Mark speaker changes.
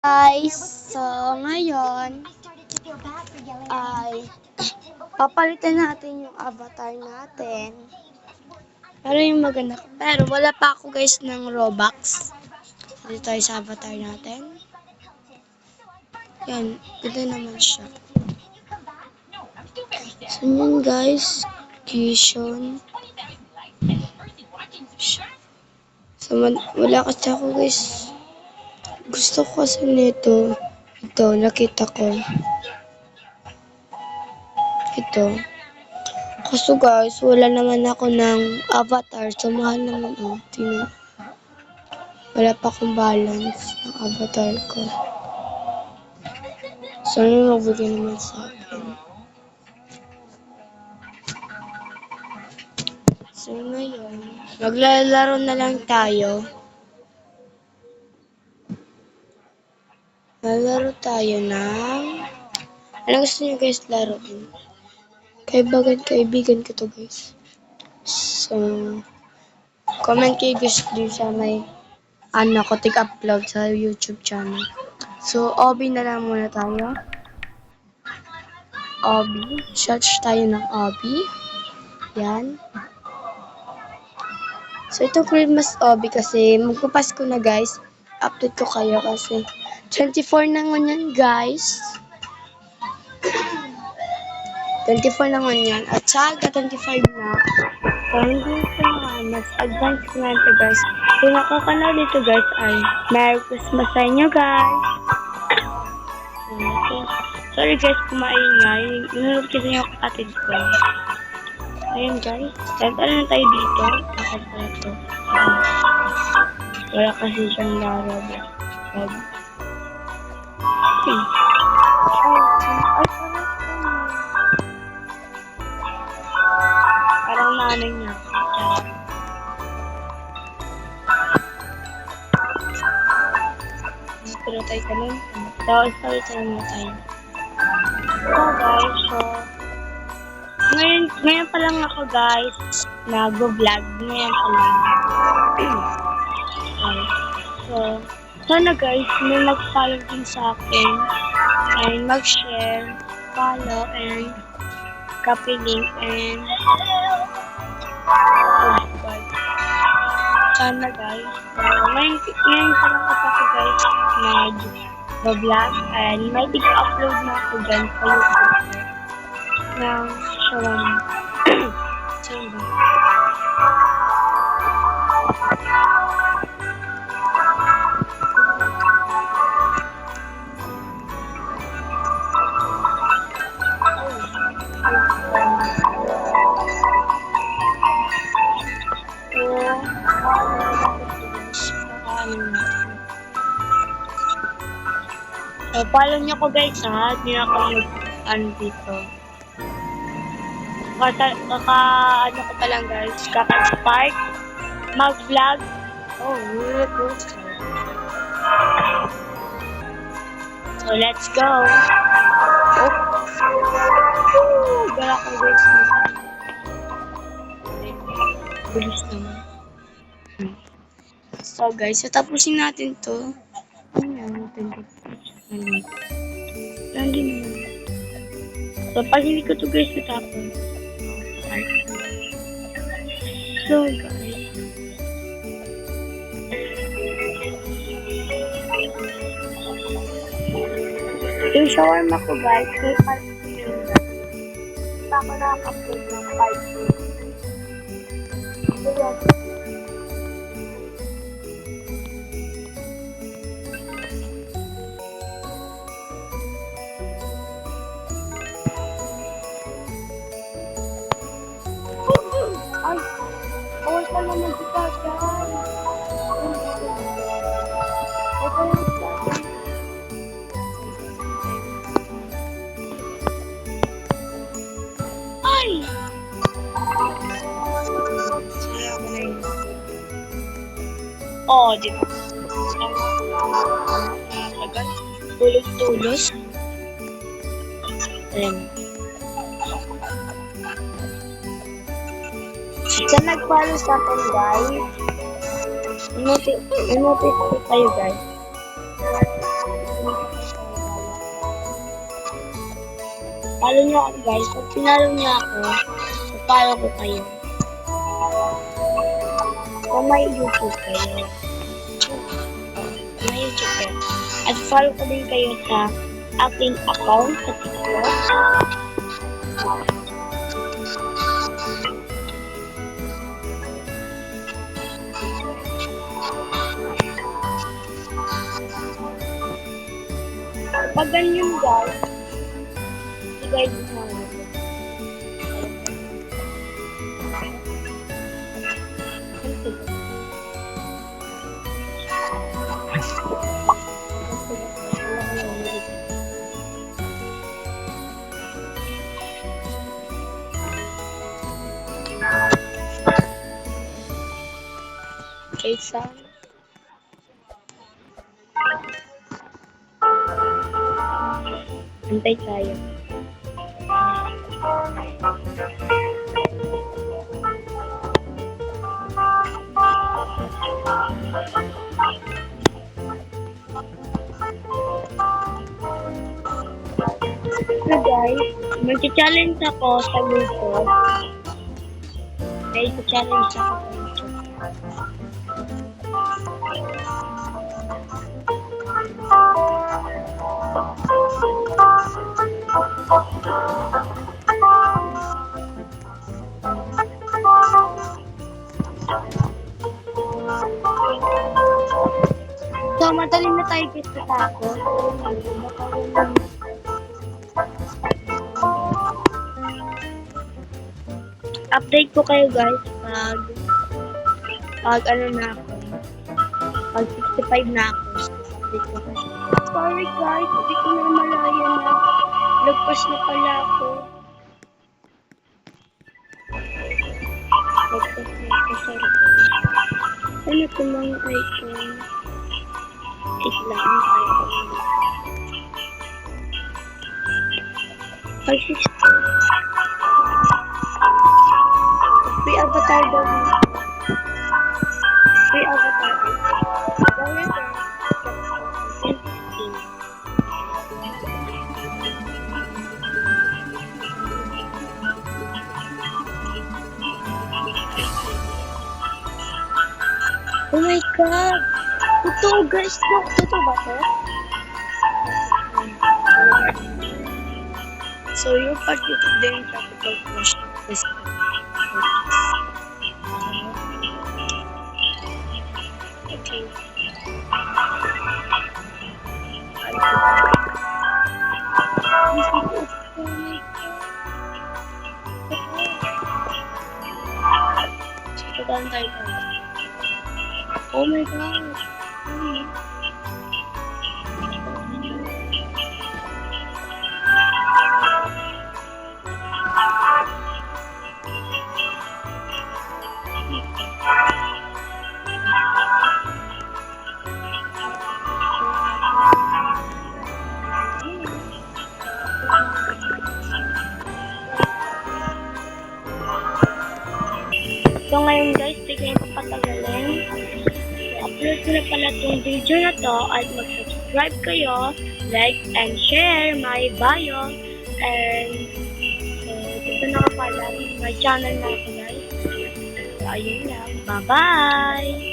Speaker 1: Guys, so ngayon ay papalitan natin yung avatar natin. Pero yung maganda. Pero wala pa ako guys ng Robux. Dito tayo sa avatar natin. Yan, ganda naman siya. So yun guys, Kishon. So wala kasi ako guys. Gusto ko kasi nito. Ito, nakita ko. Ito. Kaso guys, wala naman ako ng avatar. So, mahal naman tingnan. Wala pa akong balance ng avatar ko. So, ano magbigay naman sa akin? So, ngayon, maglalaro na lang tayo. Lalaro tayo ng... Ano gusto niyo guys laruin? Kaibigan ko to guys. So, comment kayo guys din sa may ko upload sa YouTube channel. So, Obi na lang muna tayo. Obi. Search tayo ng Obi. Yan. So, ito Christmas Obi kasi magpapasko na guys. Update ko kayo kasi 24 na ngunyan guys. 24 na ngunyan. At saka 25 na. So, hindi ko mas advance ko na ito guys. Kung nakakanood dito guys ay Merry Christmas sa inyo guys. Okay. Sorry guys kung maingay. Nunod kasi yung kapatid ko. Ayan guys. Ano na tayo dito? Bakit pa ito? Wala kasi siyang laro. Okay. Parang nanay niya. Dito na tayo kanun. Tapos tayo na tayo. So guys, so ngayon pa lang ako guys nag-vlog. Ngayon pa lang. So, sana guys may mag-follow din sa akin and mag-share, follow and copy link and subscribe. Sana guys. So, ngayon pa lang ako guys nag-vlog and may upload na ako dyan sa YouTube ng shawarma. So, follow niyo ko guys ha. Hindi na ako dito. Ano ko pa lang guys. Kaka-spark. Mag-vlog. Oh, really cool. So, let's go. Oh. Gara ko guys. Bilis naman. So guys, tapusin natin to. Ayan, lagi naman. So, pag hindi ko to guys natapos. So, guys. Yung shawarma ko guys, may 5 million. Hindi pa ako nakaka-upload ng 5 million. So, ay, awas pa naman kita dyan. Ay! Saya ko na yun. Oo, di ba? Agad. Tulos-tulos. Ayan. Sa nag-follow sa akin guys, notice tayo guys. Follow niyo ako guys. Pag pinalo niyo ako, follow ko kayo. Kung may YouTube kayo. May YouTube kayo. At follow ko din kayo sa aking account sa TikTok. Pag ganyan guys, i-guide mo na. Okay, son. Antay tayo. So guys, mag-challenge ako sa YouTube. May challenge ako sa YouTube. So, matalim na tayo guys sa tako. Update ko kayo guys pag ano na ako. Pag 65 na ako. Update ko kayo. Sorry guys, hindi ko na malaya na. Lagpas na pala ako. Lagpas na ako. Sorry. Ano ito mga icon? Islang icon. Free avatar daw. Free avatar. Gawin ko. Oh my God! Totoo guys! Totoo ba ito? So yung pag-YouTube din capital crush is okay. So, tayo. Oh my God! So ngayon guys, tignan ko patagalin. I-upload ko na pala itong video na to at mag-subscribe kayo, like and share my bio. And dito na pala, my channel na ako guys. So ayun lang, bye bye!